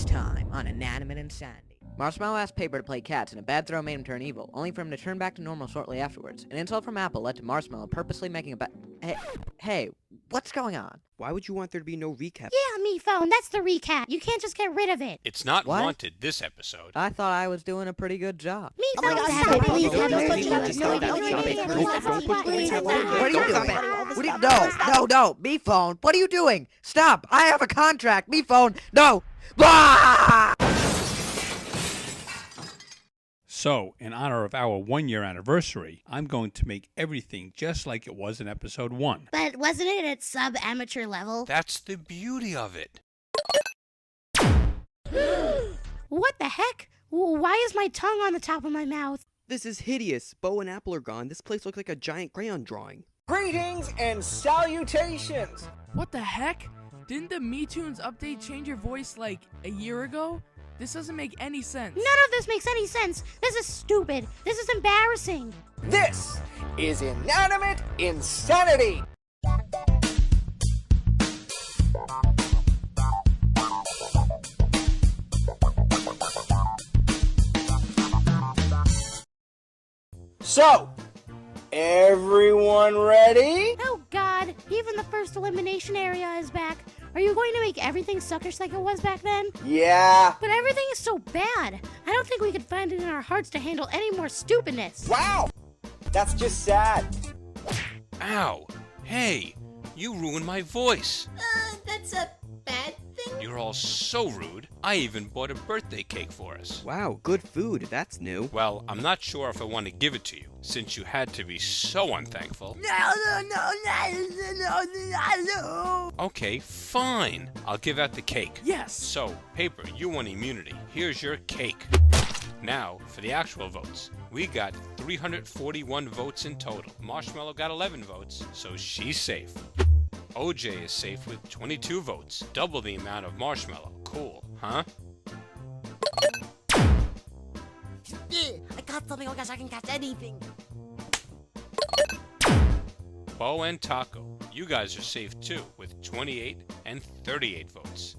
This time on Inanimate Insanity. Marshmallow asked Paper to play cats, and a bad throw made him turn evil, only for him to turn back to normal shortly afterwards. An insult from Apple led to Marshmallow purposely making a Hey, what's going on? Why would you want there to be no recap? Yeah, me phone, that's the recap. You can't just get rid of it. It's not What? wanted this episode. I thought I was doing a pretty good job. Me Oh my phone, God, stop stop it, it, please. please, Have no please, idea please, what's stop going it, on. stop it, Please, stop it, please, stop it. stop What are you it. doing? No, me phone. What are you doing? Stop! I have a contract. Me phone. No. Blah! So, in honor of our 1-year anniversary, I'm going to make everything just like it was in episode 1. But wasn't it at sub-amateur level? That's the beauty of it. What the heck? Why is my tongue on the top of my mouth? This is hideous. Bo and Apple are gone. This place looks like a giant crayon drawing. Greetings and salutations! What the heck? Didn't the MeToons update change your voice like a year ago? This doesn't make any sense. None of this makes any sense. This is stupid. This is embarrassing. This is Inanimate Insanity! So, everyone ready? Oh God, even the first elimination area is back. Are you going to make everything suckish like it was back then? Yeah. But everything is so bad. I don't think we could find it in our hearts to handle any more stupidness. Wow! That's just sad. Ow! Hey, you ruined my voice. That's a bad thing? You're all so rude. I even bought a birthday cake for us. Wow, good food. That's new. Well, I'm not sure if I want to give it to you, since you had to be so unthankful. No. Okay, fine. I'll give out the cake. Yes. So, Paper, you won immunity. Here's your cake. Now, for the actual votes. We got 341 votes in total. Marshmallow got 11 votes, so she's safe. OJ is safe with 22 votes, double the amount of Marshmallow. Cool, huh? I got something, oh gosh, I can catch anything. Bo and Taco, you guys are safe too, with 28 and 38 votes.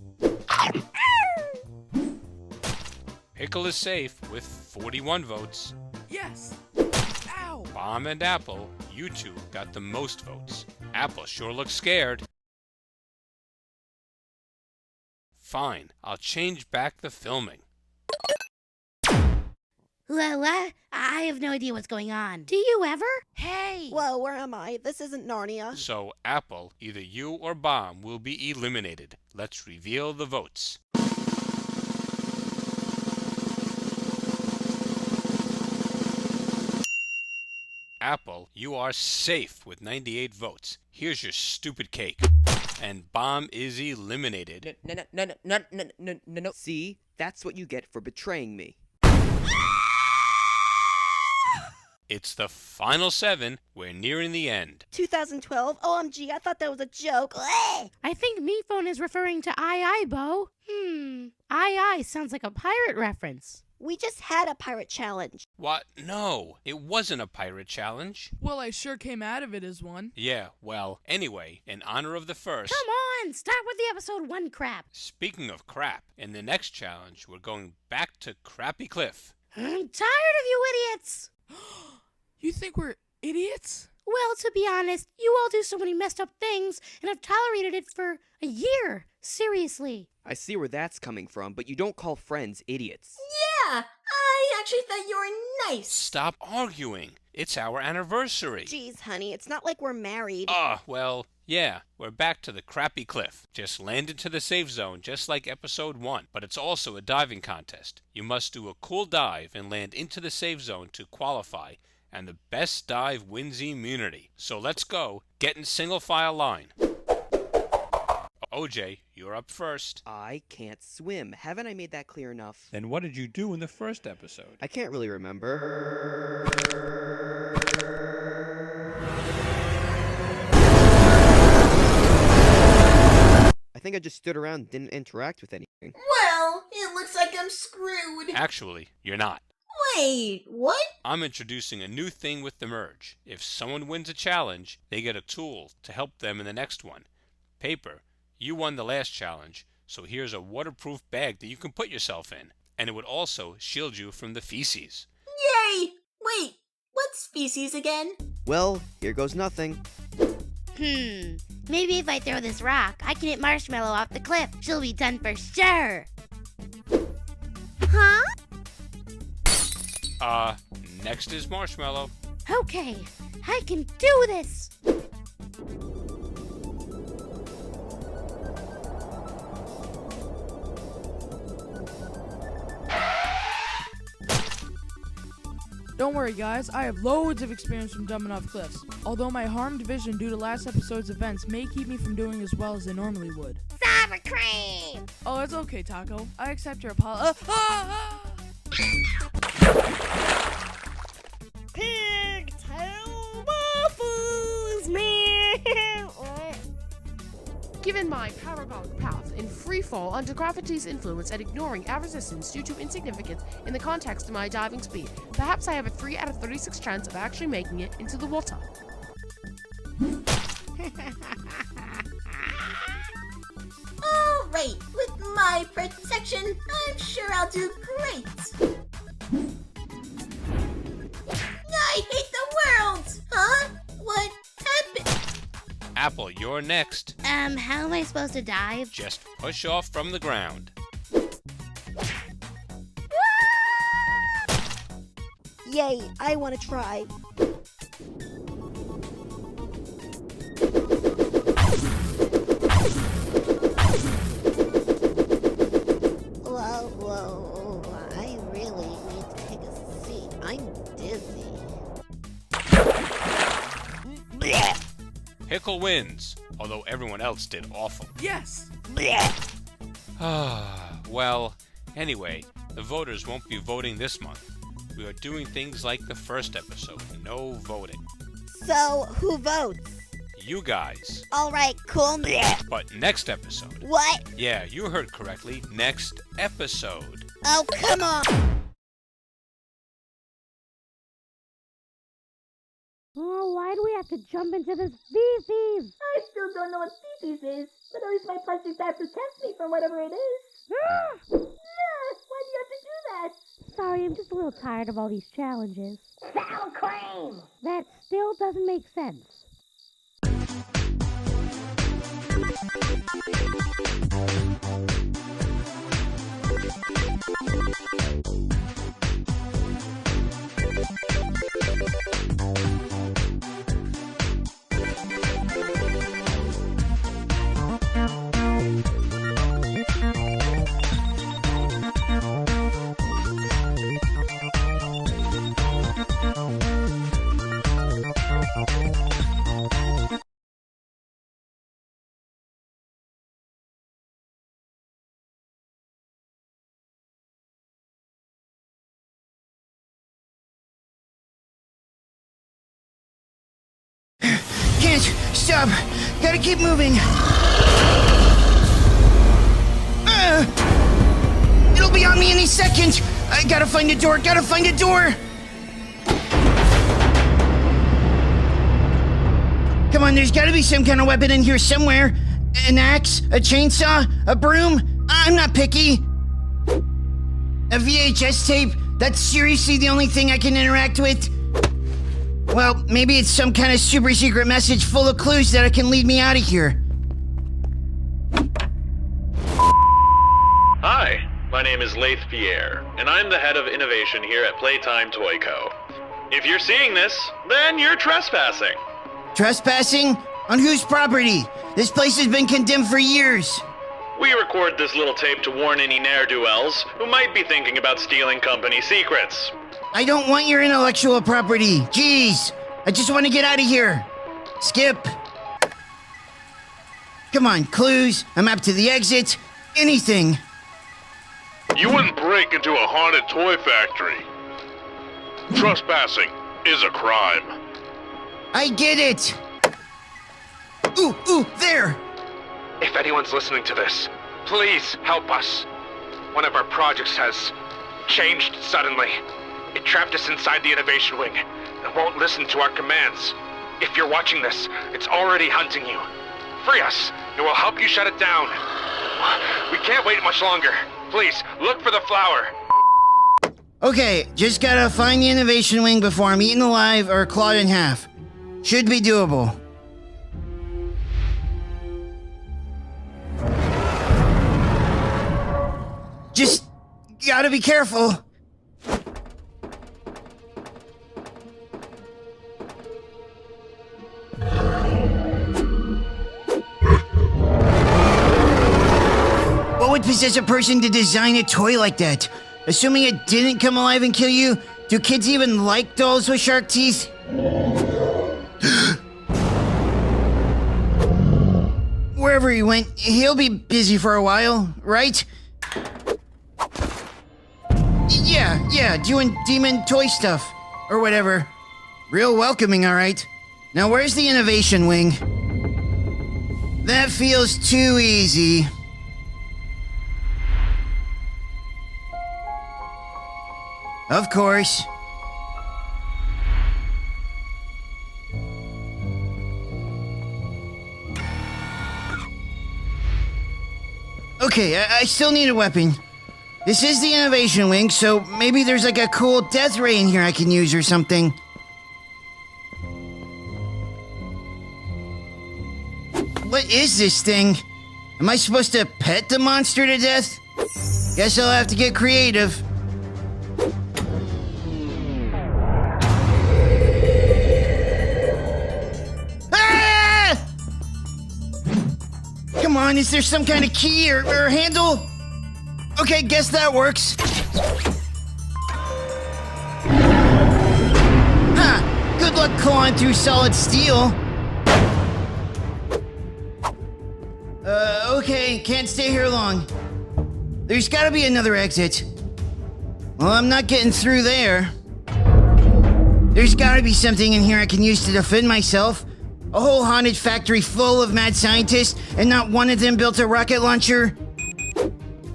Pickle is safe with 41 votes. Yes. Ow. Bomb and Apple, you two got the most votes. Apple sure looks scared. Fine, I'll change back the filming. What? I have no idea what's going on. Do you ever? Hey! Whoa, where am I? This isn't Narnia. So, Apple, either you or Bomb will be eliminated. Let's reveal the votes. Apple, you are safe with 98 votes. Here's your stupid cake. And Bomb is eliminated. No. See? That's what you get for betraying me. It's the final 7. We're nearing the end. 2012? OMG, I thought that was a joke. Ugh. I think me phone is referring to I, Bo. I sounds like a pirate reference. We just had a pirate challenge. What? No, it wasn't a pirate challenge. Well, I sure came out of it as one. Yeah, well, anyway, in honor of the first... Come on, start with the episode 1 crap. Speaking of crap, in the next challenge, we're going back to Crappy Cliff. I'm tired of you idiots. You think we're idiots? Well, to be honest, you all do so many messed up things, and I've tolerated it for a year. Seriously. I see where that's coming from, but you don't call friends idiots. Yeah, I actually thought you were nice. Stop arguing. It's our anniversary. Jeez, honey, it's not like we're married. Well, yeah, we're back to the Crappy Cliff. Just land into the safe zone just like episode 1, but it's also a diving contest. You must do a cool dive and land into the safe zone to qualify, and the best dive wins immunity. So let's go, get in single file line. OJ, you're up first. I can't swim. Haven't I made that clear enough? Then what did you do in the first episode? I can't really remember. I think I just stood around and didn't interact with anything. Well, it looks like I'm screwed. Actually, you're not. Wait, what? I'm introducing a new thing with the merge. If someone wins a challenge, they get a tool to help them in the next one. Paper, you won the last challenge, So here's a waterproof bag that you can put yourself in. And it would also shield you from the feces. Yay! Wait, what's feces again? Well, here goes nothing. Maybe if I throw this rock, I can hit Marshmallow off the cliff. She'll be done for sure. Huh? Next is Marshmallow. Okay, I can do this. Don't worry, guys. I have loads of experience from jumping off cliffs. Although my harmed vision due to last episode's events may keep me from doing as well as I normally would. Sour cream! Oh, it's okay, Taco. I accept your apology. Pigtail waffles, man! Given my parabolic path in free fall under gravity's influence and ignoring air resistance due to insignificance in the context of my diving speed, perhaps I have a 3 out of 36 chance of actually making it into the water. Alright, with my protection, I'm sure I'll do great. I hate the world! Huh? What happened? Apple, you're next. How am I supposed to dive? Just push off from the ground. Yay, I want to try. Whoa, I really need to take a seat. I'm dizzy. Pickle wins, although everyone else did awful. Yes! Well, anyway, the voters won't be voting this month. We are doing things like the first episode, no voting. So, who votes? You guys. Alright, cool. But next episode. What? Yeah, you heard correctly. Next episode. Oh, come on! Oh, why do we have to jump into this feces? I still don't know what feces is, but at least my plastic bag protects me from whatever it is. Why do you have to do that? Sorry, I'm just a little tired of all these challenges. Sour cream! That still doesn't make sense. Can't stop. Gotta keep moving. It'll be on me any second. I gotta find a door. Gotta find a door. Come on, there's gotta be some kind of weapon in here somewhere. An axe, a chainsaw, a broom. I'm not picky. A VHS tape. That's seriously the only thing I can interact with. Well, maybe it's some kind of super secret message full of clues that can lead me out of here. Hi, my name is Laith Pierre, and I'm the head of innovation here at Playtime Toy Co. If you're seeing this, then you're trespassing. Trespassing? On whose property? This place has been condemned for years. We record this little tape to warn any ne'er-do-wells who might be thinking about stealing company secrets. I don't want your intellectual property. Jeez, I just want to get out of here. Skip. Come on, clues, a map to the exit, anything. You wouldn't break into a haunted toy factory. Trespassing is a crime. I get it. Ooh, there. If anyone's listening to this, please help us. One of our projects has changed suddenly. It trapped us inside the innovation wing and won't listen to our commands. If you're watching this, it's already hunting you. Free us, and we'll help you shut it down. We can't wait much longer. Please, look for the flower. Okay, just gotta find the innovation wing before I'm eaten alive or clawed in half. Should be doable. Just gotta be careful. What would possess a person to design a toy like that? Assuming it didn't come alive and kill you, do kids even like dolls with shark teeth? Wherever he went, he'll be busy for a while, right? Yeah, doing demon toy stuff, or whatever. Real welcoming, alright. Now where's the innovation wing? That feels too easy. Of course. Okay, I still need a weapon. This is the innovation wing, so maybe there's like a cool death ray in here I can use or something. What is this thing? Am I supposed to pet the monster to death? Guess I'll have to get creative. Come on, is there some kind of key or handle? Okay, guess that works. Huh, good luck clawing through solid steel. Okay, can't stay here long. There's gotta be another exit. Well, I'm not getting through there. There's gotta be something in here I can use to defend myself. A whole haunted factory full of mad scientists, and not one of them built a rocket launcher?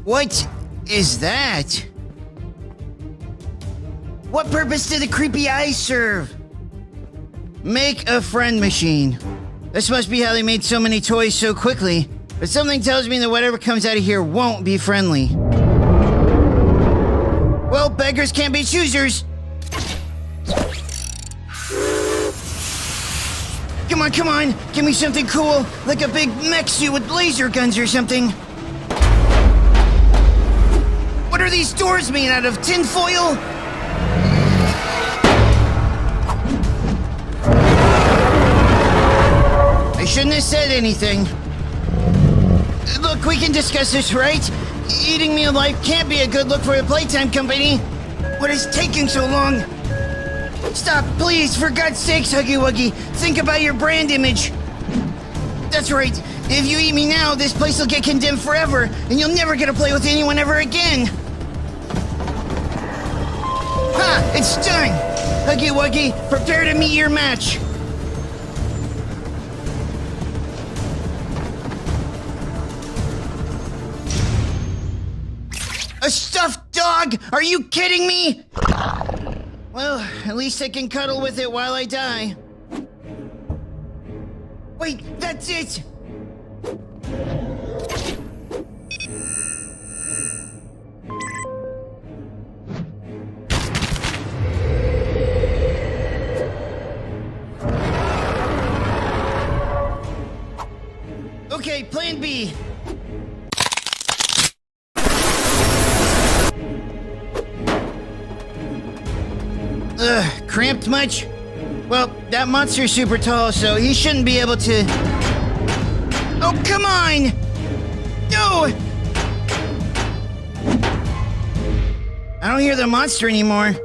What is that? What purpose do the creepy eyes serve? Make a friend machine. This must be how they made so many toys so quickly, but something tells me that whatever comes out of here won't be friendly. Well, beggars can't be choosers. Come on, give me something cool, like a big mech suit with laser guns or something. What are these doors made out of, tin foil? I shouldn't have said anything. Look, we can discuss this, right? Eating me alive can't be a good look for the Playtime Company. What is taking so long? Stop, please, for God's sakes, Huggy Wuggy. Think about your brand image. That's right. If you eat me now, this place will get condemned forever, and you'll never get to play with anyone ever again. Ha! It's done! Huggy Wuggy, prepare to meet your match. A stuffed dog? Are you kidding me? Well, at least I can cuddle with it while I die. Wait, that's it! Okay, plan B. Cramped much? Well, that monster's super tall, so he shouldn't be able to... Oh, come on! No! I don't hear the monster anymore.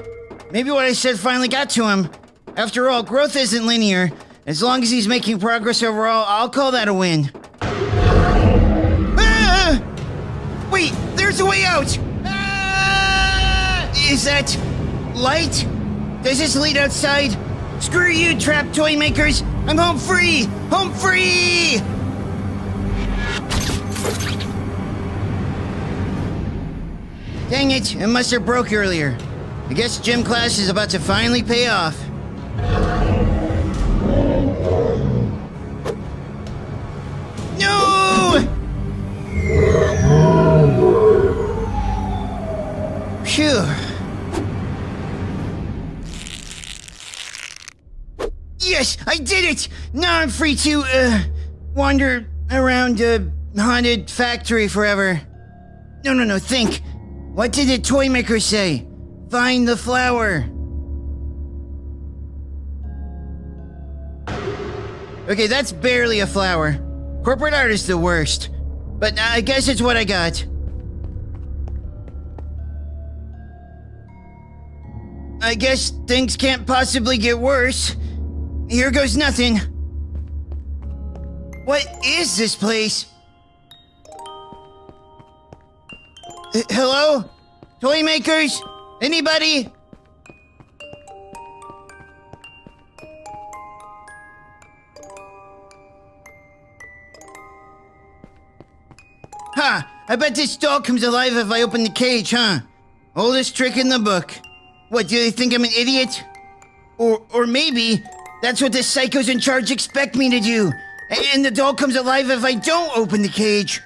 Maybe what I said finally got to him. After all, growth isn't linear. As long as he's making progress overall, I'll call that a win. Ah! Wait, there's a way out! Ah! Is that... light? Does this lead outside? Screw you, trap toy makers! I'm home free! Home free! Dang it, it must have broke earlier. I guess gym class is about to finally pay off. No! Phew. Yes, I did it! Now I'm free to, wander around a haunted factory forever. No, think. What did the toy maker say? Find the flower. Okay, that's barely a flower. Corporate art is the worst. But I guess it's what I got. I guess things can't possibly get worse. Here goes nothing. What is this place? Hello? Toy makers? Anybody? Ha! I bet this doll comes alive if I open the cage, huh? Oldest trick in the book. What, do they think I'm an idiot? Or maybe that's what the psychos in charge expect me to do. And the doll comes alive if I don't open the cage.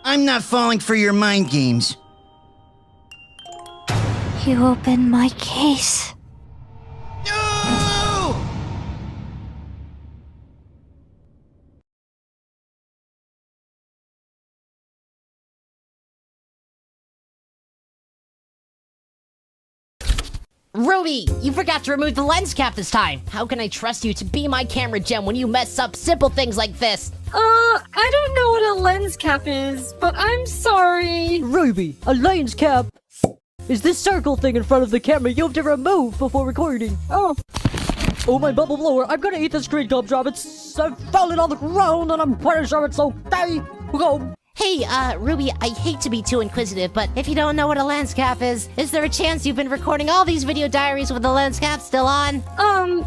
I'm not falling for your mind games. You opened my case. No! Ruby, you forgot to remove the lens cap this time. How can I trust you to be my camera gem when you mess up simple things like this? I don't know what a lens cap is, but I'm sorry. Ruby, a lens cap is this circle thing in front of the camera you have to remove before recording. Oh, my bubble blower, I'm gonna eat this green gumdrop. It's falling on the ground and I'm pretty sure it's okay. Go. Hey, Ruby, I hate to be too inquisitive, but if you don't know what a lens cap is there a chance you've been recording all these video diaries with the lens cap still on?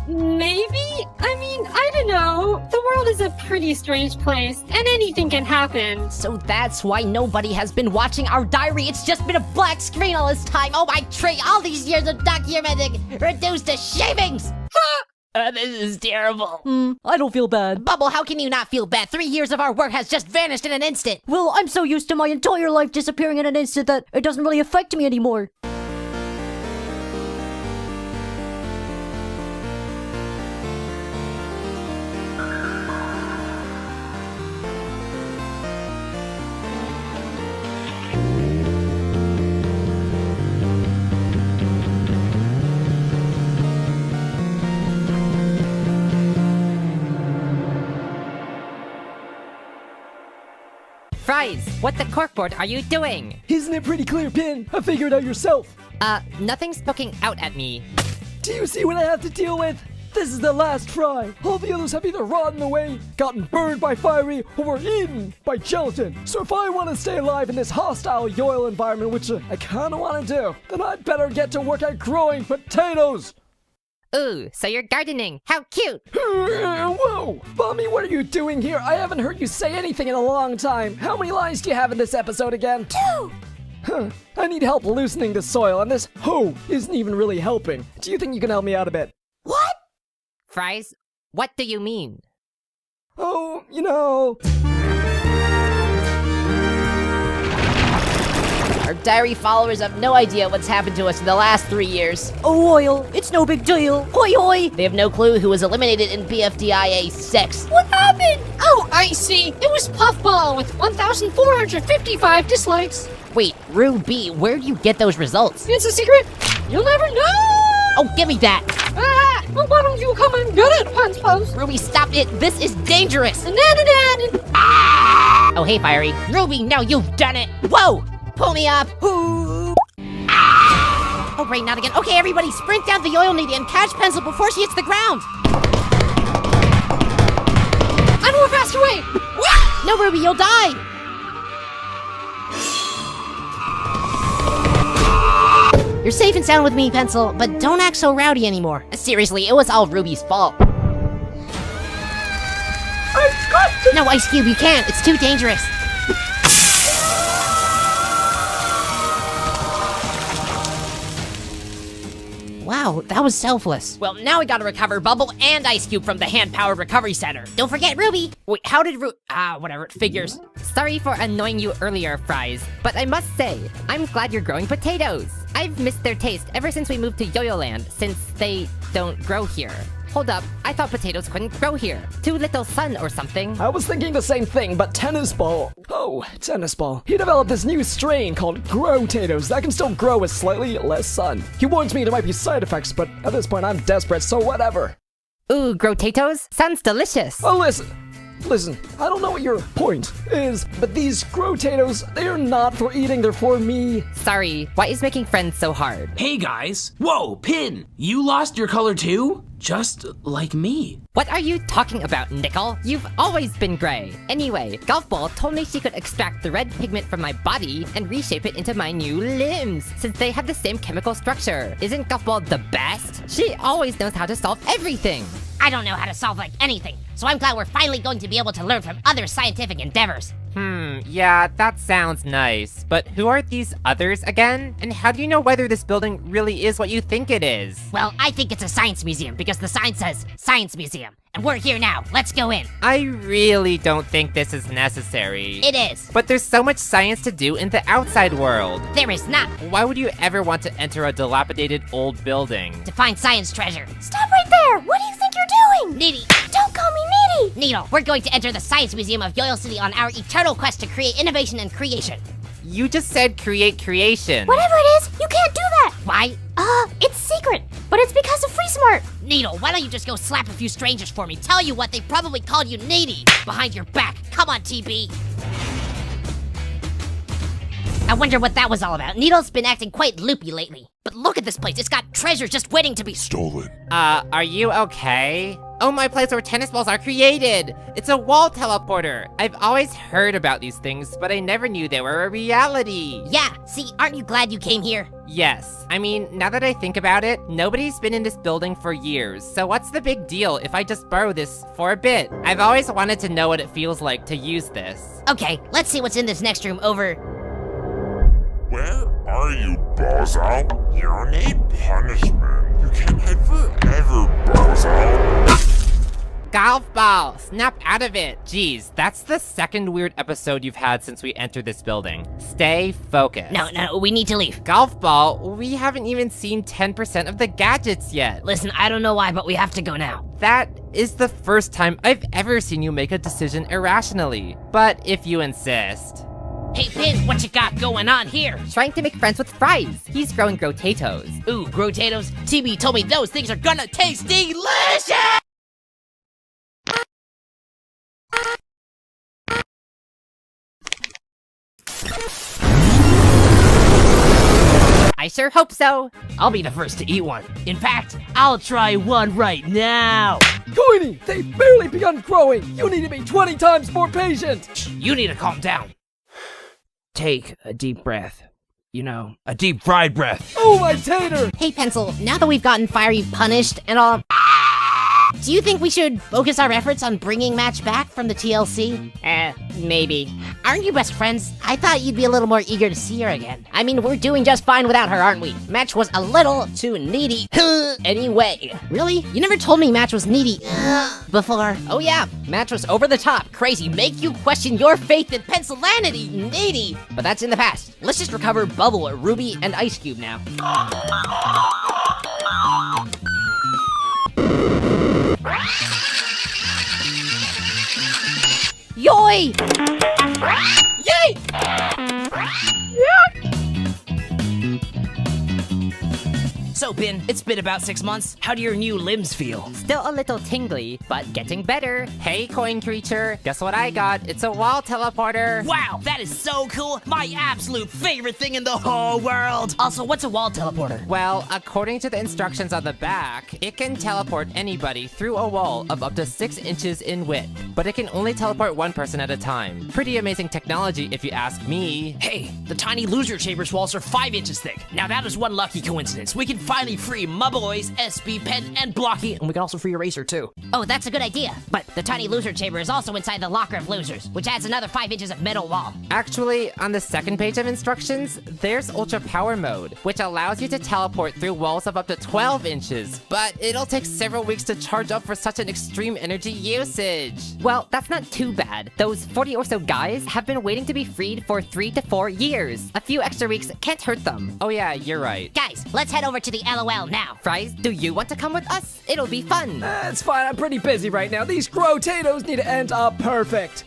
Maybe? I mean, I don't know. The world is a pretty strange place, and anything can happen. So that's why nobody has been watching our diary. It's just been a black screen all this time. Oh, my tree, all these years of documenting reduced to shavings! This is terrible. I don't feel bad. Bubble, how can you not feel bad? 3 years of our work has just vanished in an instant. Well, I'm so used to my entire life disappearing in an instant that it doesn't really affect me anymore. Fries, what the corkboard are you doing? Isn't it pretty clear, Pin? I figured it out yourself. Nothing's poking out at me. Do you see what I have to deal with? This is the last fry. All the others have either rotten away, gotten burned by fiery, or were eaten by gelatin. So if I want to stay alive in this hostile Yoil environment, which I kind of want to do, then I'd better get to work at growing potatoes. Ooh, so you're gardening. How cute! Whoa! Bummy, what are you doing here? I haven't heard you say anything in a long time. How many lines do you have in this episode again? 2! Huh. I need help loosening the soil, and this hoe isn't even really helping. Do you think you can help me out a bit? What? Fries, what do you mean? Oh, you know... Our diary followers have no idea what's happened to us in the last 3 years. Oh, Oil, it's no big deal. Hoi hoi! They have no clue who was eliminated in PFDIA 6. What happened? Oh, I see. It was Puffball with 1,455 dislikes. Wait, Ruby, where do you get those results? It's a secret. You'll never know. Oh, give me that. Well, why don't you come and get it, Pants Post? Ruby, stop it. This is dangerous. Ah! Oh, hey, Fiery. Ruby, now you've done it. Whoa! Pull me up! Oh, great, not again. Okay, everybody, sprint down the oil needy and catch Pencil before she hits the ground! I know a faster way! No, Ruby, you'll die! You're safe and sound with me, Pencil, but don't act so rowdy anymore. Seriously, it was all Ruby's fault. No, Ice Cube, you can't. It's too dangerous. Wow, Wow, that was selfless. Well, now we gotta recover Bubble and Ice Cube from the hand-powered recovery center. Don't forget Ruby. Wait, how did whatever, it figures. Sorry for annoying you earlier, Fries, but I must say, I'm glad you're growing potatoes. I've missed their taste ever since we moved to Yo-Yo Land, since they don't grow here. Hold up, I thought potatoes couldn't grow here. Too little sun or something. I was thinking the same thing, but Tennis Ball. Oh, Tennis Ball. He developed this new strain called Grow-Tatoes that can still grow with slightly less sun. He warns me there might be side effects, but at this point I'm desperate, so whatever. Ooh, Grow-Tatoes? Sounds delicious. Oh, Listen, I don't know what your point is, but these Grow-Tatoes, they are not for eating, they're for me. Sorry, why is making friends so hard? Hey guys! Whoa, Pin! You lost your color too? Just like me. What are you talking about, Nickel? You've always been gray. Anyway, Golf Ball told me she could extract the red pigment from my body and reshape it into my new limbs, since they have the same chemical structure. Isn't Golf Ball the best? She always knows how to solve everything. I don't know how to solve like anything, so I'm glad we're finally going to be able to learn from other scientific endeavors. Yeah, that sounds nice. But who are these others again? And how do you know whether this building really is what you think it is? Well, I think it's a science museum because the sign says Science Museum. And we're here now. Let's go in. I really don't think this is necessary. It is. But there's so much science to do in the outside world. There is not. Why would you ever want to enter a dilapidated old building? To find science treasure. Stop right there! What do you think you're doing? Needy. Don't call me Needy! Needle, we're going to enter the Science Museum of Yo-Yo City on our eternal quest to create innovation and creation. You just said create creation. Whatever it is, you can't do that! Why? It's secret, but it's because of Free Smart. Needle, why don't you just go slap a few strangers for me? Tell you what, they probably called you needy behind your back. Come on, TB. I wonder what that was all about. Needle's been acting quite loopy lately. But look at this place, it's got treasure just waiting to be stolen. Are you okay? Oh, my place where tennis balls are created! It's a wall teleporter! I've always heard about these things, but I never knew they were a reality. Yeah, see, aren't you glad you came here? Yes. I mean, now that I think about it, nobody's been in this building for years, so what's the big deal if I just borrow this for a bit? I've always wanted to know what it feels like to use this. Okay, let's see what's in this next room over... Where are you, Bozo? You need punishment. You can't hide forever, Bozo. Golf ball! Snap out of it! Jeez, that's the second weird episode you've had since we entered this building. Stay focused. No, we need to leave. Golf ball, we haven't even seen 10% of the gadgets yet. Listen, I don't know why, but we have to go now. That is the first time I've ever seen you make a decision irrationally. But if you insist. Hey, Pin, what you got going on here? Trying to make friends with Fries. He's growing Grow-Tatoes. Ooh, Grow-Tatoes? TB told me those things are gonna taste delicious! I sure hope so. I'll be the first to eat one. In fact, I'll try one right now. Coiny, they've barely begun growing. You need to be 20 times more patient. You need to calm down. Take a deep breath. You know, a deep fried breath. Oh, my tater! Hey, Pencil, now that we've gotten Fiery punished and all... Do you think we should focus our efforts on bringing Match back from the TLC? Maybe. Aren't you best friends? I thought you'd be a little more eager to see her again. I mean, we're doing just fine without her, aren't we? Match was a little too needy. Anyway. Really? You never told me Match was needy before. Oh yeah, Match was over the top, crazy, make you question your faith in pencilanity, needy. But that's in the past. Let's just recover Bubble, Ruby, and Ice Cube now. Yoy! Yay! So, Pin, it's been about 6 months. How do your new limbs feel? Still a little tingly, but getting better. Hey, coin creature, guess what I got? It's a wall teleporter. Wow, that is so cool. My absolute favorite thing in the whole world. Also, what's a wall teleporter? Well, according to the instructions on the back, it can teleport anybody through a wall of up to 6 inches in width, but it can only teleport one person at a time. Pretty amazing technology if you ask me. Hey, the tiny loser chambers walls are 5 inches thick. Now that is one lucky coincidence. We can finally free Mubboys, SB Pen, and Blocky, and we can also free Eraser too. Oh, that's a good idea. But the tiny loser chamber is also inside the locker of losers, which adds another 5 inches of metal wall. Actually, on the second page of instructions, there's Ultra Power Mode, which allows you to teleport through walls of up to 12 inches. But it'll take several weeks to charge up for such an extreme energy usage. Well, that's not too bad. Those 40 or so guys have been waiting to be freed for 3 to 4 years. A few extra weeks can't hurt them. Oh yeah, you're right. Guys, let's head over to the LOL now. Fries, do you want to come with us? It'll be fun. It's fine, I'm pretty busy right now. These Grotatoes need to end up perfect.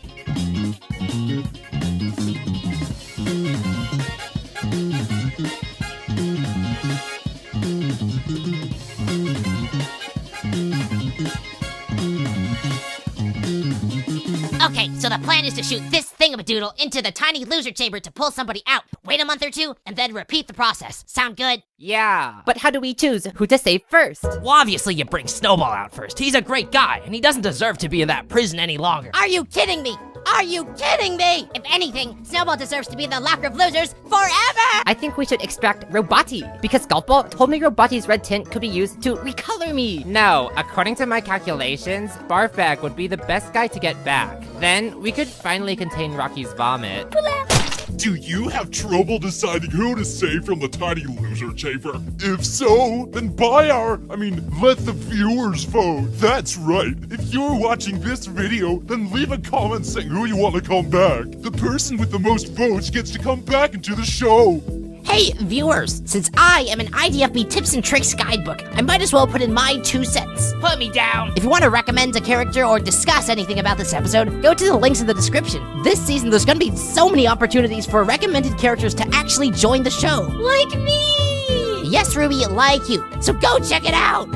Okay, so the plan is to shoot this thingamadoodle into the tiny loser chamber to pull somebody out, wait a month or two, and then repeat the process. Sound good? Yeah. But how do we choose who to save first? Well, obviously you bring Snowball out first. He's a great guy, and he doesn't deserve to be in that prison any longer. Are you kidding me? Are you kidding me? If anything, Snowball deserves to be in the locker of losers forever! I think we should extract Robati, because Golfball told me Robati's red tint could be used to recolor me. No, according to my calculations, Barfbag would be the best guy to get back. Then, we could finally contain Rocky's vomit. Do you have trouble deciding who to save from the tiny loser chamber? If so, then let the viewers vote. That's right. If you're watching this video, then leave a comment saying who you want to come back. The person with the most votes gets to come back into the show. Hey, viewers, since I am an IDFB tips and tricks guidebook, I might as well put in my 2 cents. Put me down. If you want to recommend a character or discuss anything about this episode, go to the links in the description. This season, there's gonna be so many opportunities for recommended characters to actually join the show. Like me! Yes, Ruby, like you. So go check it out!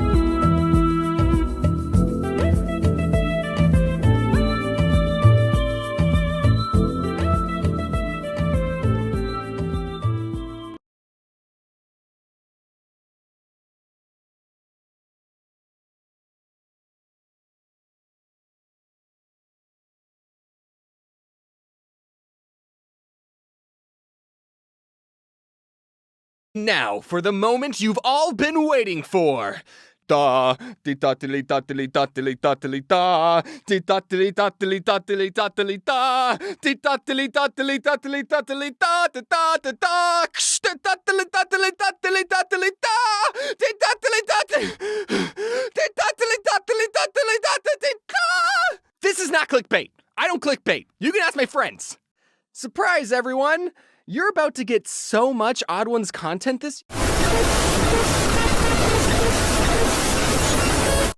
Now for the moment you've all been waiting for. Da di da dilly da dilly da dilly da dilly da di da dilly da dilly da dilly da dilly da di da dilly da dilly da dilly da dilly da da da da da da dilly da dilly da dilly da dilly da di da dilly da dilly da dilly da dilly da dilly da da. This is not clickbait. I don't clickbait. You can ask my friends. Surprise, everyone! You're about to get so much Odd Ones content this...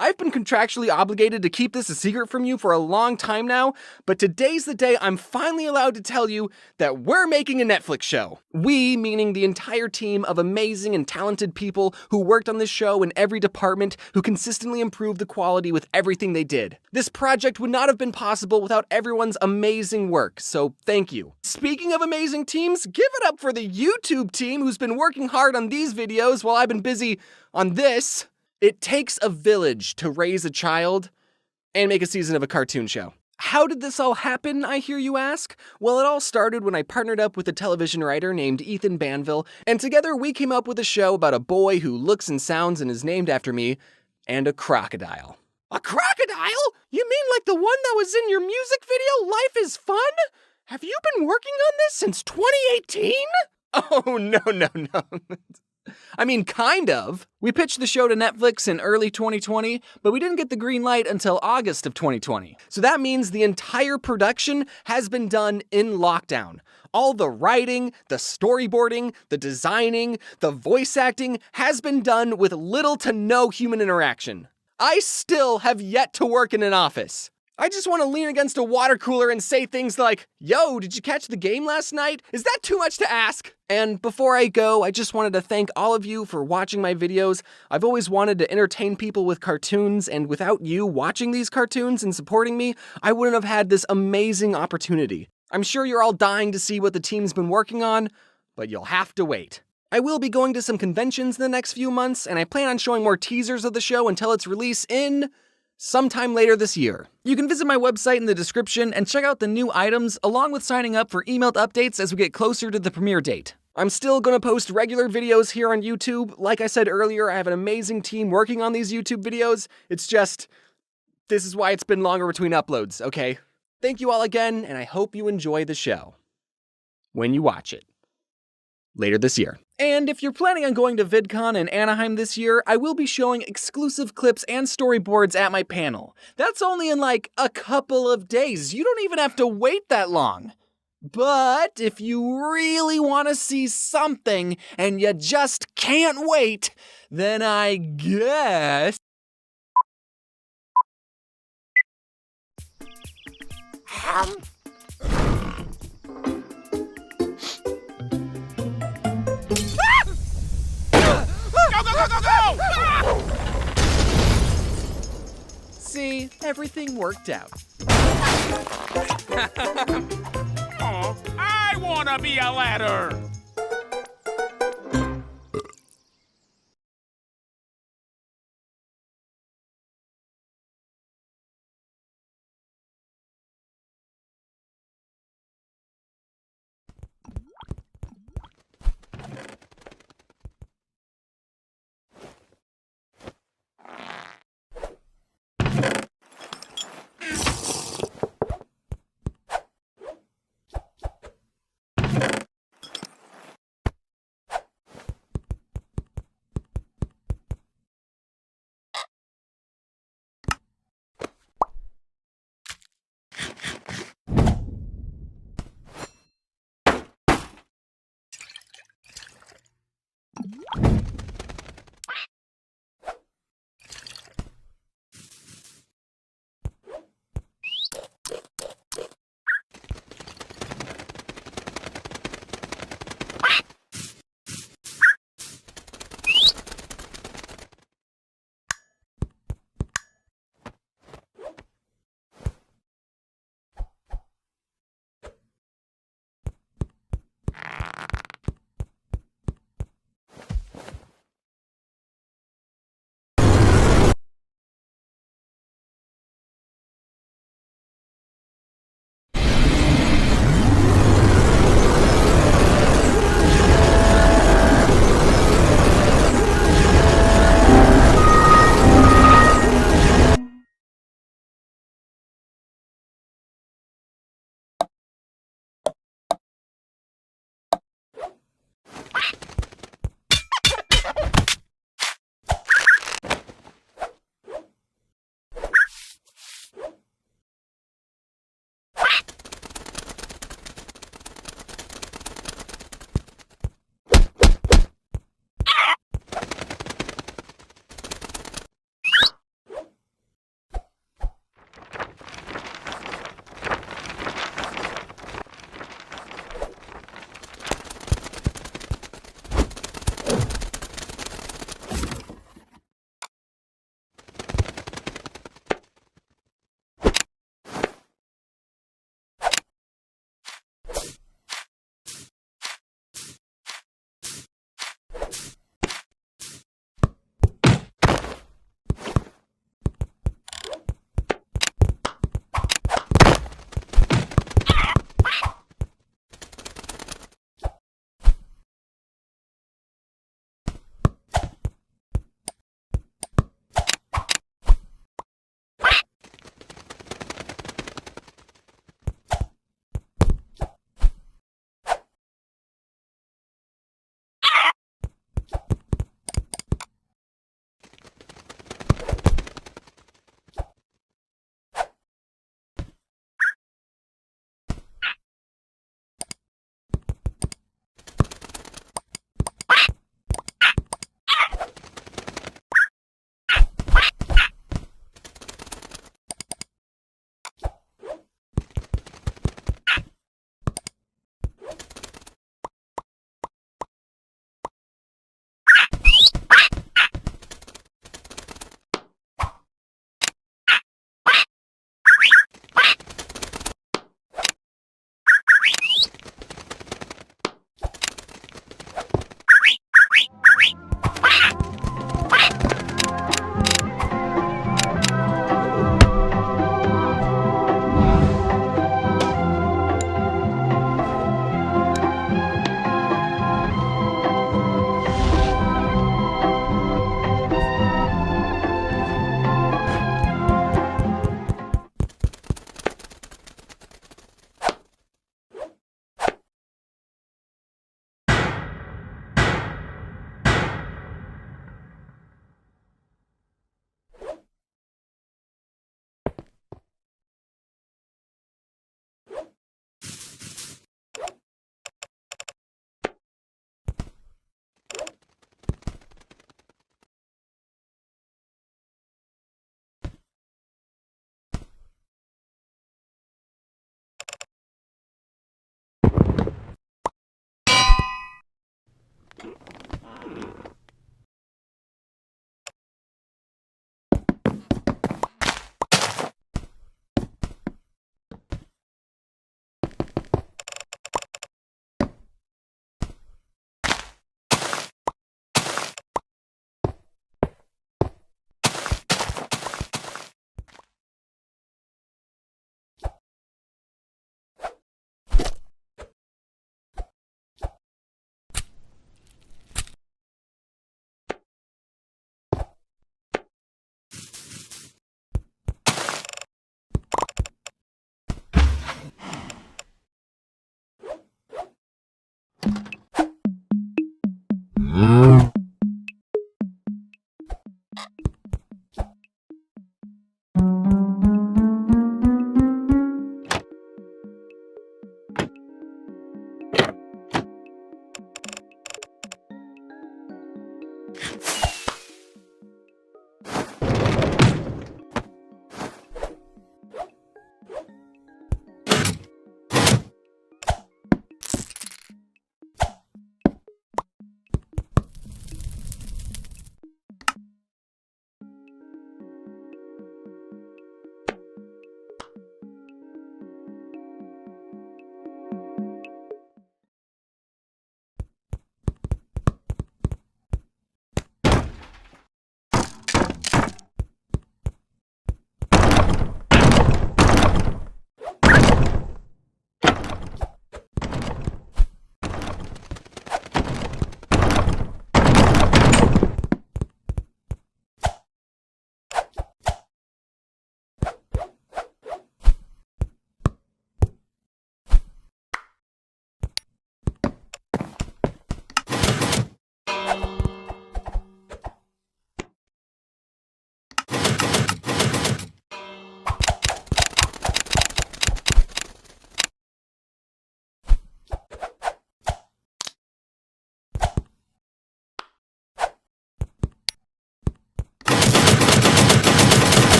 I've been contractually obligated to keep this a secret from you for a long time now, but today's the day I'm finally allowed to tell you that we're making a Netflix show. We, meaning the entire team of amazing and talented people who worked on this show in every department, who consistently improved the quality with everything they did. This project would not have been possible without everyone's amazing work, so thank you. Speaking of amazing teams, give it up for the YouTube team who's been working hard on these videos while I've been busy on this. It takes a village to raise a child and make a season of a cartoon show. How did this all happen, I hear you ask? Well, it all started when I partnered up with a television writer named Ethan Banville, and together we came up with a show about a boy who looks and sounds and is named after me, and a crocodile. A crocodile? You mean like the one that was in your music video, Life is Fun? Have you been working on this since 2018? Oh, no. I mean, kind of. We pitched the show to Netflix in early 2020, but we didn't get the green light until August of 2020. So that means the entire production has been done in lockdown. All the writing, the storyboarding, the designing, the voice acting has been done with little to no human interaction. I still have yet to work in an office. I just want to lean against a water cooler and say things like, "Yo, did you catch the game last night? Is that too much to ask?" And before I go, I just wanted to thank all of you for watching my videos. I've always wanted to entertain people with cartoons, and without you watching these cartoons and supporting me, I wouldn't have had this amazing opportunity. I'm sure you're all dying to see what the team's been working on, but you'll have to wait. I will be going to some conventions in the next few months, and I plan on showing more teasers of the show until its release in sometime later this year. You can visit my website in the description and check out the new items along with signing up for emailed updates as we get closer to the premiere date. I'm still gonna post regular videos here on YouTube. Like I said earlier, I have an amazing team working on these YouTube videos. It's just, this is why it's been longer between uploads, okay? Thank you all again, and I hope you enjoy the show when you watch it later this year. And if you're planning on going to VidCon in Anaheim this year, I will be showing exclusive clips and storyboards at my panel. That's only in like a couple of days. You don't even have to wait that long. But if you really want to see something and you just can't wait, then I guess... See, everything worked out. Oh, I wanna be a ladder!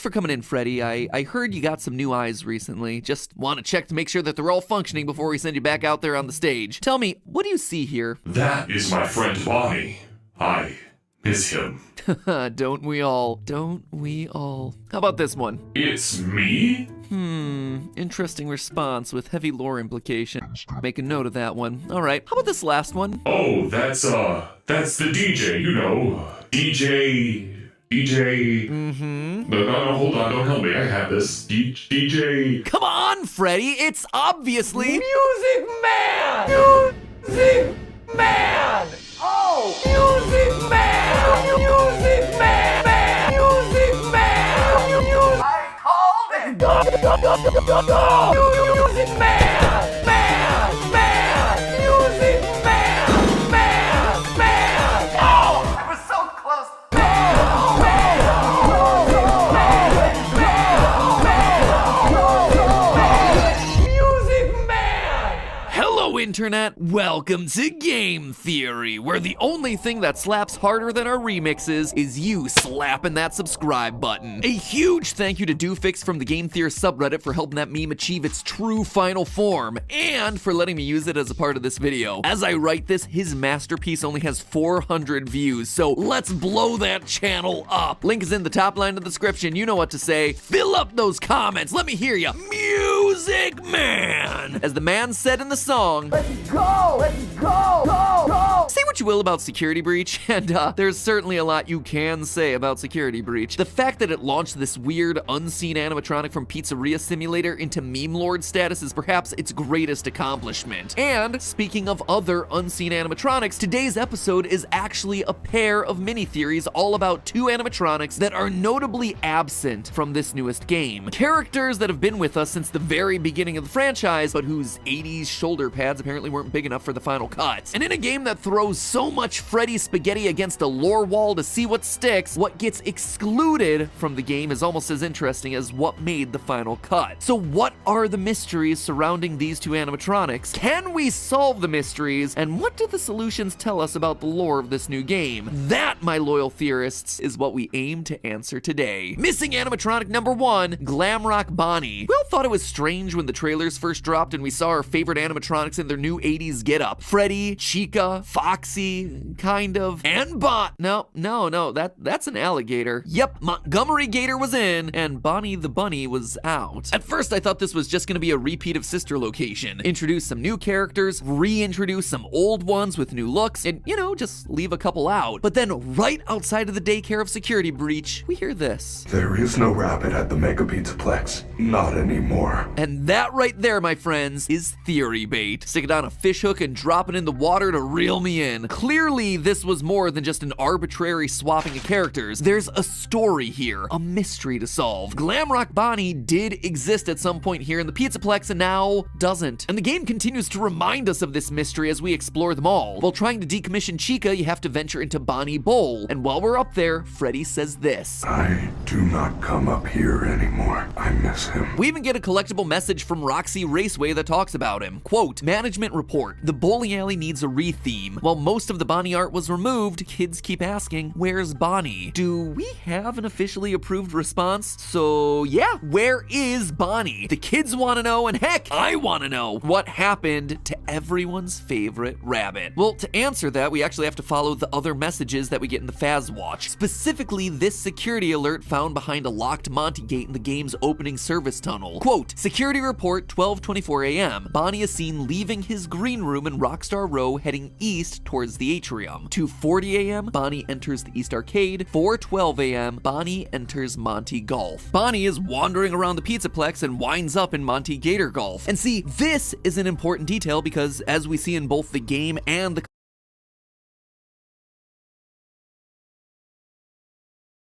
for coming in, Freddy. I heard you got some new eyes recently. Just want to check to make sure that they're all functioning before we send you back out there on the stage. Tell me, what do you see here? That is my friend Bonnie. I miss him. Don't we all? Don't we all? How about this one? It's me? Interesting response with heavy lore implications. Make a note of that one. All right, how about this last one? Oh, that's the DJ, you know. DJ... No, hold on, don't help me, I have this. DJ... Come on, Freddy, it's obviously... Music Man! Music Man! Oh! Music Man! Music Man! Music Man! I called it! Music Man! Man! Music Man! Man! Oh! I was so close! Hello, Internet! Welcome to Game Theory, where the only thing that slaps harder than our remixes is you slapping that subscribe button. A huge thank you to Doofix from the Game Theory subreddit for helping that meme achieve its true final form, and for letting me use it as a part of this video. As I write this, his masterpiece only has 400 views, so let's blow that channel up. Link is in the top line of the description. You know what to say. Fill up those comments. Let me hear ya. Music Man! As the man said in the song, let's go! Let's go! Go! Go! Say what you will about Security Breach, and there's certainly a lot you can say about Security Breach. The fact that it launched this weird, unseen animatronic from Pizzeria Simulator into meme lord status is perhaps its greatest accomplishment. And speaking of other unseen animatronics, today's episode is actually a pair of mini-theories all about two animatronics that are notably absent from this newest game. Characters that have been with us since the very beginning of the franchise, but whose 80s shoulder pads apparently weren't big enough for the final cut. And in a game that throws so much Freddy spaghetti against a lore wall to see what sticks, what gets excluded from the game is almost as interesting as what made the final cut. So what are the mysteries surrounding these two animatronics? Can we solve the mysteries? And what do the solutions tell us about the lore of this new game? That, my loyal theorists, is what we aim to answer today. Missing animatronic number 1, Glamrock Bonnie. We all thought it was strange when the trailers first dropped and we saw our favorite animatronics in their new 80s getup. Freddy, Chica, Foxy, kind of, and No, that's an alligator. Yep, Montgomery Gator was in, and Bonnie the Bunny was out. At first, I thought this was just gonna be a repeat of Sister Location. Introduce some new characters, reintroduce some old ones with new looks, and, you know, just leave a couple out. But then, right outside of the daycare of Security Breach, we hear this. There is no rabbit at the Mega Pizzaplex. Not anymore. And that right there, my friends, is theory bait. Stick it on a fish hook and drop it in the water to reel me in. Clearly, this was more than just an arbitrary swapping of characters. There's a story here, a mystery to solve. Glamrock Bonnie did exist at some point here in the Pizzaplex and now doesn't. And the game continues to remind us of this mystery as we explore them all. While trying to decommission Chica, you have to venture into Bonnie Bowl. And while we're up there, Freddy says this. I do not come up here anymore. I miss him. We even get a collectible message from Roxy Raceway that talks about him. Quote, management report, the bowling alley needs a retheme. While most of the Bonnie art was removed, kids keep asking, where's Bonnie? Do we have an officially approved response? So yeah, where is Bonnie? The kids want to know, and heck, I want to know what happened to everyone's favorite rabbit. Well, to answer that, we actually have to follow the other messages that we get in the Faz Watch. Specifically, this security alert found behind a locked Monty gate in the game's opening service tunnel. Quote, security report 12:24 a.m. Bonnie is seen leaving his green room in Rockstar Row heading east towards the atrium. 2:40 a.m. Bonnie enters the East Arcade. 4:12 a.m. Bonnie enters Monty Golf. Bonnie is wandering around the Pizzaplex and winds up in Monty Gator Golf. And see, this is an important detail because as we see in both the game and the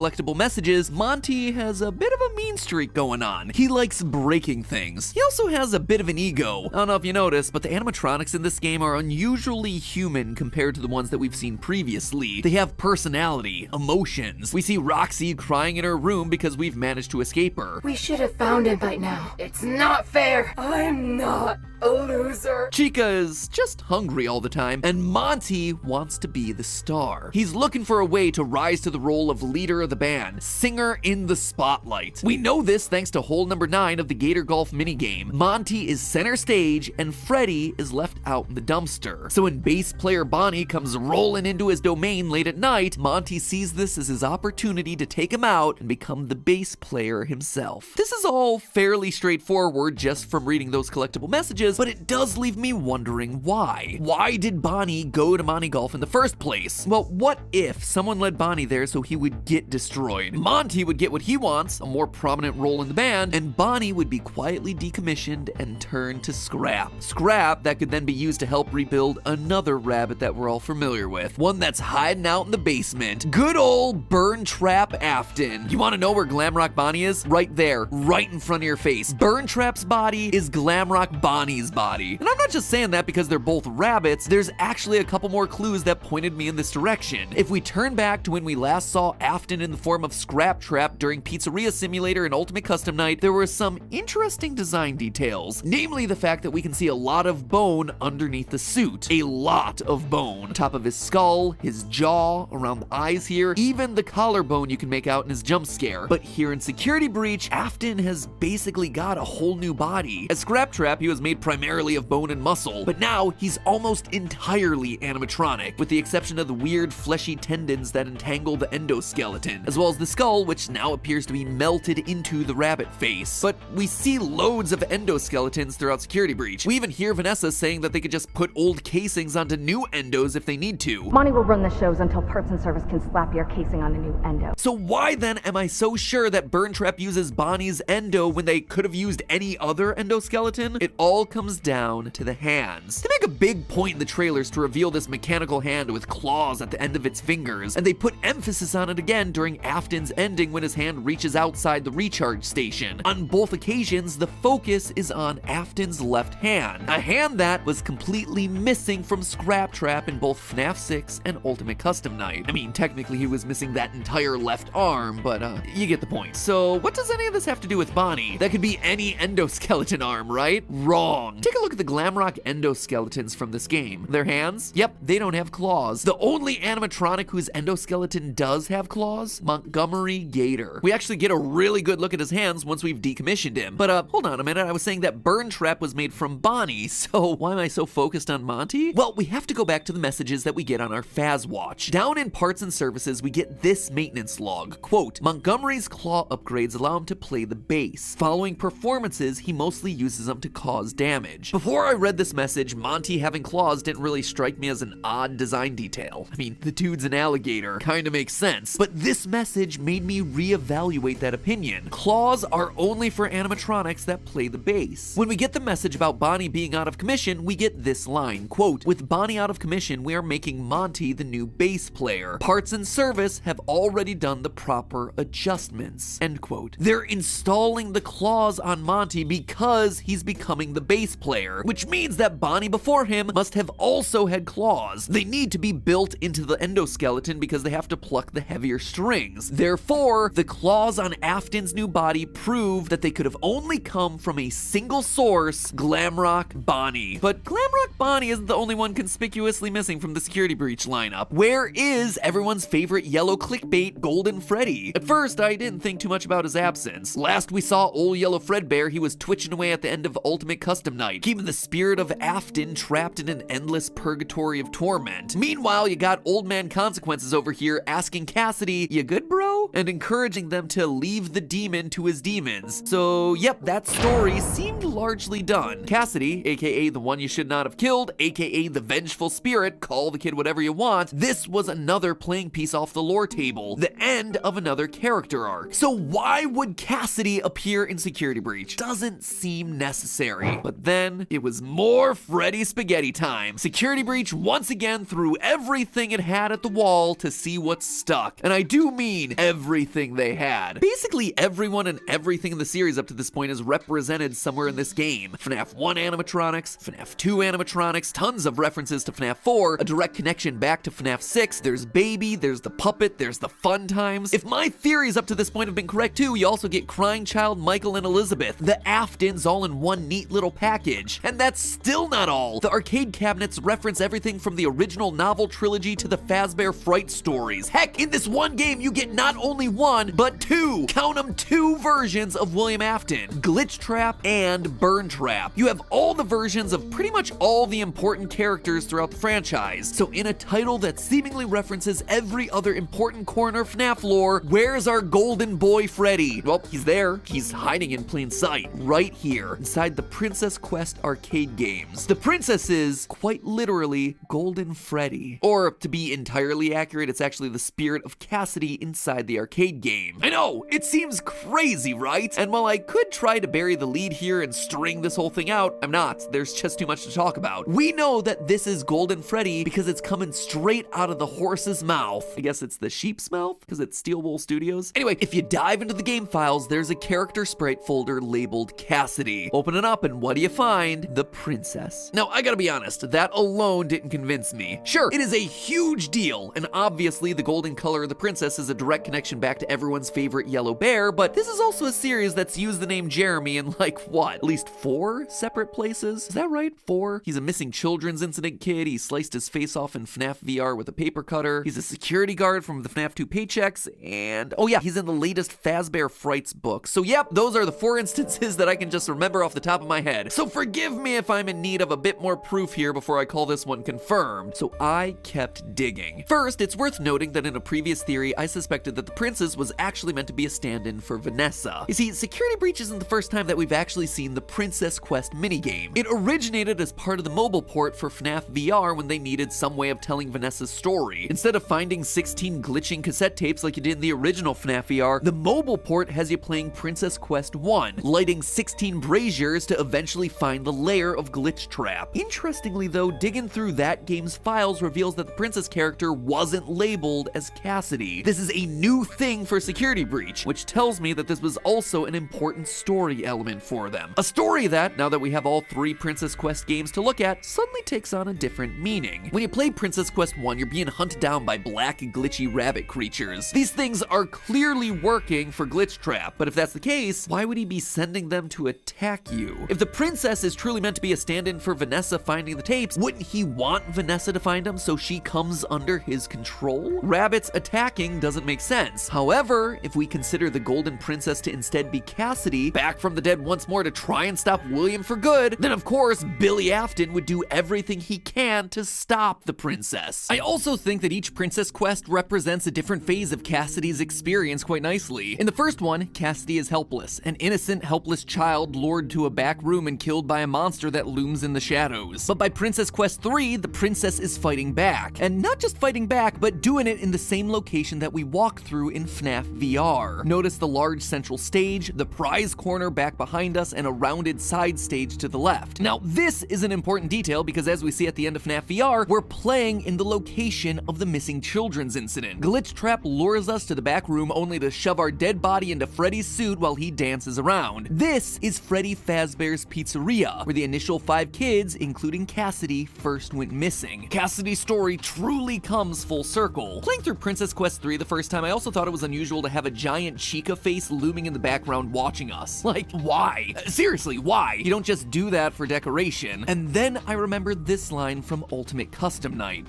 collectible messages, Monty has a bit of a mean streak going on. He likes breaking things. He also has a bit of an ego. I don't know if you noticed, but the animatronics in this game are unusually human compared to the ones that we've seen previously. They have personality, emotions. We see Roxy crying in her room because we've managed to escape her. We should have found him by now. It's not fair. I'm not a loser. Chica is just hungry all the time, and Monty wants to be the star. He's looking for a way to rise to the role of leader of the band, Singer in the Spotlight. We know this thanks to hole number 9 of the Gator Golf minigame. Monty is center stage and Freddy is left out in the dumpster. So when bass player Bonnie comes rolling into his domain late at night, Monty sees this as his opportunity to take him out and become the bass player himself. This is all fairly straightforward just from reading those collectible messages, but it does leave me wondering why. Why did Bonnie go to Monty Golf in the first place? Well, what if someone led Bonnie there so he would get destroyed? Monty would get what he wants, a more prominent role in the band, and Bonnie would be quietly decommissioned and turned to scrap. Scrap that could then be used to help rebuild another rabbit that we're all familiar with. One that's hiding out in the basement. Good old Burn Trap Afton. You want to know where Glamrock Bonnie is? Right there, right in front of your face. Burn Trap's body is Glamrock Bonnie's body. And I'm not just saying that because they're both rabbits, there's actually a couple more clues that pointed me in this direction. If we turn back to when we last saw Afton in the form of Scrap Trap during Pizzeria Simulator and Ultimate Custom Night, there were some interesting design details. Namely the fact that we can see a lot of bone underneath the suit. A lot of bone. On top of his skull, his jaw, around the eyes here, even the collarbone you can make out in his jump scare. But here in Security Breach, Afton has basically got a whole new body. As Scrap Trap, he was made primarily of bone and muscle, but now he's almost entirely animatronic, with the exception of the weird fleshy tendons that entangle the endoskeleton, as well as the skull, which now appears to be melted into the rabbit face. But we see loads of endoskeletons throughout Security Breach. We even hear Vanessa saying that they could just put old casings onto new endos if they need to. Monty will run the shows until Parts and Service can slap your casing on a new endo. So why then am I so sure that Burn Trap uses Bonnie's endo when they could have used any other endoskeleton? It all comes down to the hands. They make a big point in the trailers to reveal this mechanical hand with claws at the end of its fingers, and they put emphasis on it again during Afton's ending when his hand reaches outside the recharge station. On both occasions, the focus is on Afton's left hand, a hand that was completely missing from Scrap Trap in both FNAF 6 and Ultimate Custom Night. I mean, technically he was missing that entire left arm, but you get the point. So what does any of this have to do with Bonnie? That could be any endoskeleton arm, right? Wrong. Take a look at the Glamrock endoskeletons from this game. Their hands? Yep, they don't have claws. The only animatronic whose endoskeleton does have claws? Montgomery Gator. We actually get a really good look at his hands once we've decommissioned him. But hold on a minute, I was saying that Burn Trap was made from Bonnie, so why am I so focused on Monty? Well, we have to go back to the messages that we get on our Faz Watch. Down in Parts and Services, we get this maintenance log. Quote, Montgomery's claw upgrades allow him to play the bass. Following performances, he mostly uses them to cause damage. Before I read this message, Monty having claws didn't really strike me as an odd design detail. I mean, the dude's an alligator. Kinda makes sense. But this message made me reevaluate that opinion. Claws are only for animatronics that play the bass. When we get the message about Bonnie being out of commission, we get this line, quote, with Bonnie out of commission, we are making Monty the new bass player. Parts and Service have already done the proper adjustments, end quote. They're installing the claws on Monty because he's becoming the bass player, which means that Bonnie before him must have also had claws. They need to be built into the endoskeleton because they have to pluck the heavier strings. Therefore, the claws on Afton's new body prove that they could have only come from a single source, Glamrock Bonnie. But Glamrock Bonnie isn't the only one conspicuously missing from the Security Breach lineup. Where is everyone's favorite yellow clickbait, Golden Freddy? At first, I didn't think too much about his absence. Last we saw old Yellow Fredbear, he was twitching away at the end of Ultimate Custom Night, keeping the spirit of Afton trapped in an endless purgatory of torment. Meanwhile, you got Old Man Consequences over here asking Cassidy, "You good, bro?" and encouraging them to leave the demon to his demons. So, yep, that story seemed largely done. Cassidy, aka the one you should not have killed, aka the vengeful spirit, call the kid whatever you want, this was another playing piece off the lore table, the end of another character arc. So why would Cassidy appear in Security Breach? Doesn't seem necessary. But then, it was more Freddy Spaghetti time. Security Breach once again threw everything it had at the wall to see what stuck. And I do mean everything they had. Basically, everyone and everything in the series up to this point is represented somewhere in this game. FNAF 1 animatronics, FNAF 2 animatronics, tons of references to FNAF 4, a direct connection back to FNAF 6, there's Baby, there's the puppet, there's the fun times. If my theories up to this point have been correct too, you also get Crying Child, Michael, and Elizabeth, the Aftons all in one neat little package. And that's still not all. The arcade cabinets reference everything from the original novel trilogy to the Fazbear Fright stories. Heck, in this one game, game, you get not only one, but two, count them, two versions of William Afton, Glitch Trap and Burn Trap. You have all the versions of pretty much all the important characters throughout the franchise. So in a title that seemingly references every other important corner of FNAF lore, where's our golden boy Freddy? Well, he's there. He's hiding in plain sight, right here, inside the Princess Quest arcade games. The princess is, quite literally, Golden Freddy. Or, to be entirely accurate, it's actually the spirit of Cassidy inside the arcade game. I know, it seems crazy, right? And while I could try to bury the lead here and string this whole thing out, I'm not. There's just too much to talk about. We know that this is Golden Freddy because it's coming straight out of the horse's mouth. I guess it's the sheep's mouth because it's Steel Wool Studios. Anyway, if you dive into the game files, there's a character sprite folder labeled Cassidy. Open it up and what do you find? The princess. Now, I gotta be honest, that alone didn't convince me. Sure, it is a huge deal, and obviously the golden color of the princess is a direct connection back to everyone's favorite yellow bear, but this is also a series that's used the name Jeremy in like, what, at least 4 separate places? Is that right? 4? He's a missing children's incident kid, he sliced his face off in FNAF VR with a paper cutter, he's a security guard from the FNAF 2 paychecks, and oh yeah, he's in the latest Fazbear Frights book. So yep, those are the 4 instances that I can just remember off the top of my head. So forgive me if I'm in need of a bit more proof here before I call this one confirmed. So I kept digging. First, it's worth noting that in a previous theory, I suspected that the princess was actually meant to be a stand-in for Vanessa. You see, Security Breach isn't the first time that we've actually seen the Princess Quest minigame. It originated as part of the mobile port for FNAF VR when they needed some way of telling Vanessa's story. Instead of finding 16 glitching cassette tapes like you did in the original FNAF VR, the mobile port has you playing Princess Quest 1, lighting 16 braziers to eventually find the lair of Glitch Trap. Interestingly though, digging through that game's files reveals that the princess character wasn't labeled as Cassidy. This is a new thing for Security Breach, which tells me that this was also an important story element for them. A story that, now that we have all 3 Princess Quest games to look at, suddenly takes on a different meaning. When you play Princess Quest 1, you're being hunted down by black glitchy rabbit creatures. These things are clearly working for Glitch Trap, but if that's the case, why would he be sending them to attack you? If the princess is truly meant to be a stand-in for Vanessa finding the tapes, wouldn't he want Vanessa to find them so she comes under his control? Rabbits attacking doesn't make sense. However, if we consider the Golden Princess to instead be Cassidy, back from the dead once more to try and stop William for good, then of course Billy Afton would do everything he can to stop the princess. I also think that each Princess Quest represents a different phase of Cassidy's experience quite nicely. In the first one, Cassidy is helpless, an innocent, helpless child lured to a back room and killed by a monster that looms in the shadows. But by Princess Quest 3, the princess is fighting back. And not just fighting back, but doing it in the same location that we walk through in FNAF VR. Notice the large central stage, the prize corner back behind us, and a rounded side stage to the left. Now, this is an important detail because as we see at the end of FNAF VR, we're playing in the location of the missing children's incident. Glitch Trap lures us to the back room only to shove our dead body into Freddy's suit while he dances around. This is Freddy Fazbear's Pizzeria, where the initial 5 kids, including Cassidy, first went missing. Cassidy's story truly comes full circle. Playing through Princess Quest 3 the first time, I also thought it was unusual to have a giant Chica face looming in the background watching us. Like, why? Seriously, why? You don't just do that for decoration. And then I remembered this line from Ultimate Custom Night.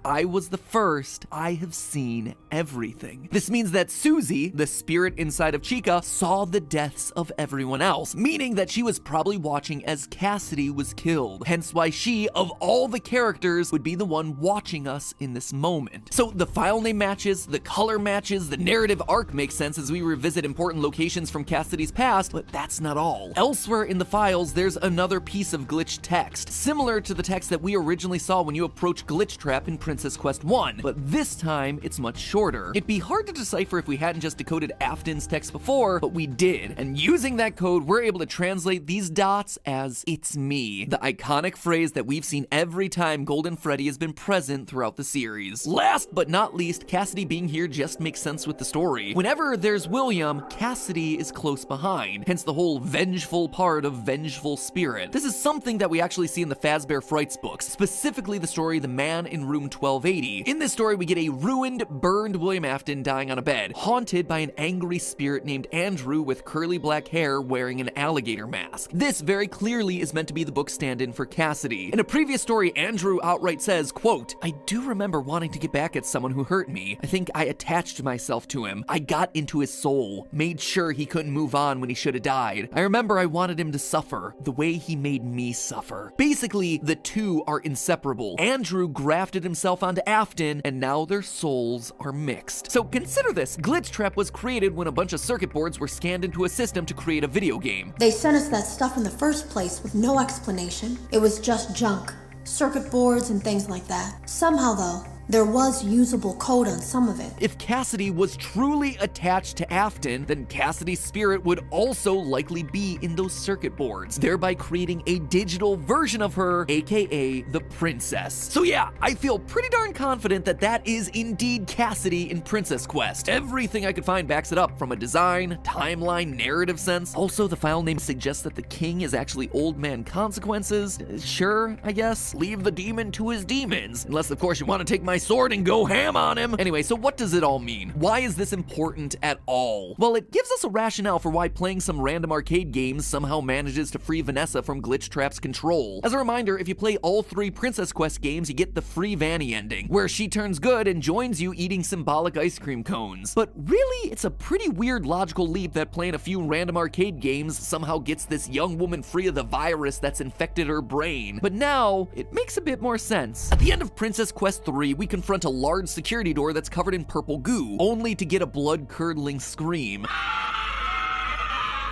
I was the first. I have seen everything. This means that Susie, the spirit inside of Chica, saw the deaths of everyone else, meaning that she was probably watching as Cassidy was killed. Hence why she, of all the characters, would be the one watching us in this moment. So the file name matches, the color matches, the narrative arc makes sense as we revisit important locations from Cassidy's past, but that's not all. Elsewhere in the files, there's another piece of glitch text, similar to the text that we originally saw when you approach Glitch Trap in Princess Quest 1, but this time it's much shorter. It'd be hard to decipher if we hadn't just decoded Afton's text before, but we did, and using that code, we're able to translate these dots as "it's me," the iconic phrase that we've seen every time Golden Freddy has been present throughout the series. Last but not least, Cassidy being here just makes sense with the story. Whenever there's William, Cassidy is close behind, hence the whole vengeful part of Vengeful Spirit. This is something that we actually see in the Fazbear Frights books, specifically the story The Man in Room 12 1280. In this story, we get a ruined, burned William Afton dying on a bed, haunted by an angry spirit named Andrew with curly black hair wearing an alligator mask. This very clearly is meant to be the book stand-in for Cassidy. In a previous story, Andrew outright says, quote, "I do remember wanting to get back at someone who hurt me. I think I attached myself to him. I got into his soul, made sure he couldn't move on when he should have died. I remember I wanted him to suffer the way he made me suffer." Basically, the two are inseparable. Andrew grafted himself onto Afton, and now their souls are mixed. So consider this. Glitch Trap was created when a bunch of circuit boards were scanned into a system to create a video game. They sent us that stuff in the first place with no explanation. It was just junk. Circuit boards and things like that. Somehow, though, there was usable code on some of it. If Cassidy was truly attached to Afton, then Cassidy's spirit would also likely be in those circuit boards, thereby creating a digital version of her, aka the princess. So yeah, I feel pretty darn confident that that is indeed Cassidy in Princess Quest. Everything I could find backs it up from a design, timeline, narrative sense. Also, the file name suggests that the king is actually Old Man Consequences. Sure, I guess. Leave the demon to his demons. Unless, of course, you want to take my sword and go ham on him. Anyway, so what does it all mean? Why is this important at all? Well, it gives us a rationale for why playing some random arcade games somehow manages to free Vanessa from Glitch Trap's control. As a reminder, if you play all 3 Princess Quest games, you get the free Vanny ending, where she turns good and joins you eating symbolic ice cream cones. But really, it's a pretty weird logical leap that playing a few random arcade games somehow gets this young woman free of the virus that's infected her brain. But now, it makes a bit more sense. At the end of Princess Quest 3, we confront a large security door that's covered in purple goo, only to get a blood-curdling scream.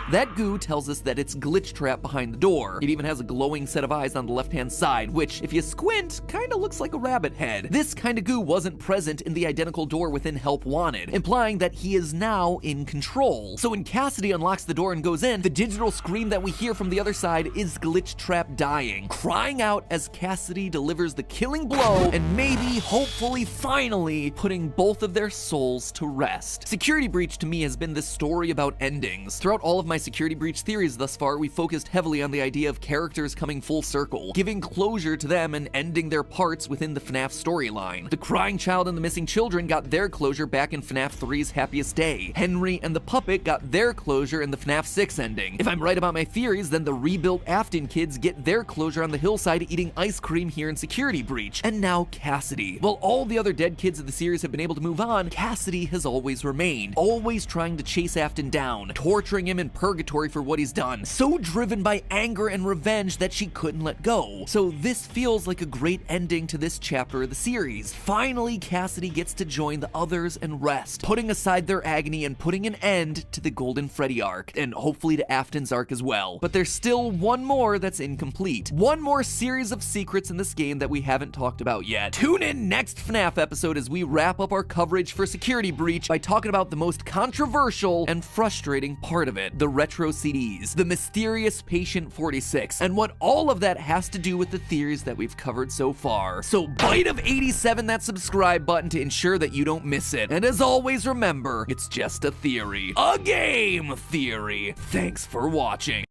That goo tells us that it's Glitch Trap behind the door. It even has a glowing set of eyes on the left-hand side, which, if you squint, kinda looks like a rabbit head. This kind of goo wasn't present in the identical door within Help Wanted, implying that he is now in control. So when Cassidy unlocks the door and goes in, the digital scream that we hear from the other side is Glitch Trap dying, crying out as Cassidy delivers the killing blow and maybe, hopefully, finally, putting both of their souls to rest. Security Breach to me has been this story about endings. Throughout all of my Security Breach theories thus far, we focused heavily on the idea of characters coming full circle, giving closure to them and ending their parts within the FNAF storyline. The crying child and the missing children got their closure back in FNAF 3's Happiest Day. Henry and the puppet got their closure in the FNAF 6 ending. If I'm right about my theories, then the rebuilt Afton kids get their closure on the hillside eating ice cream here in Security Breach. And now Cassidy. While all the other dead kids of the series have been able to move on, Cassidy has always remained, always trying to chase Afton down, torturing him in purgatory for what he's done, so driven by anger and revenge that she couldn't let go. So this feels like a great ending to this chapter of the series. Finally, Cassidy gets to join the others and rest, putting aside their agony and putting an end to the Golden Freddy arc, and hopefully to Afton's arc as well. But there's still one more that's incomplete. One more series of secrets in this game that we haven't talked about yet. Tune in next FNAF episode as we wrap up our coverage for Security Breach by talking about the most controversial and frustrating part of it, the retro CDs, the mysterious Patient 46, and what all of that has to do with the theories that we've covered so far. So bite of 87 that subscribe button to ensure that you don't miss it. And as always, remember, it's just a theory. A game theory. Thanks for watching.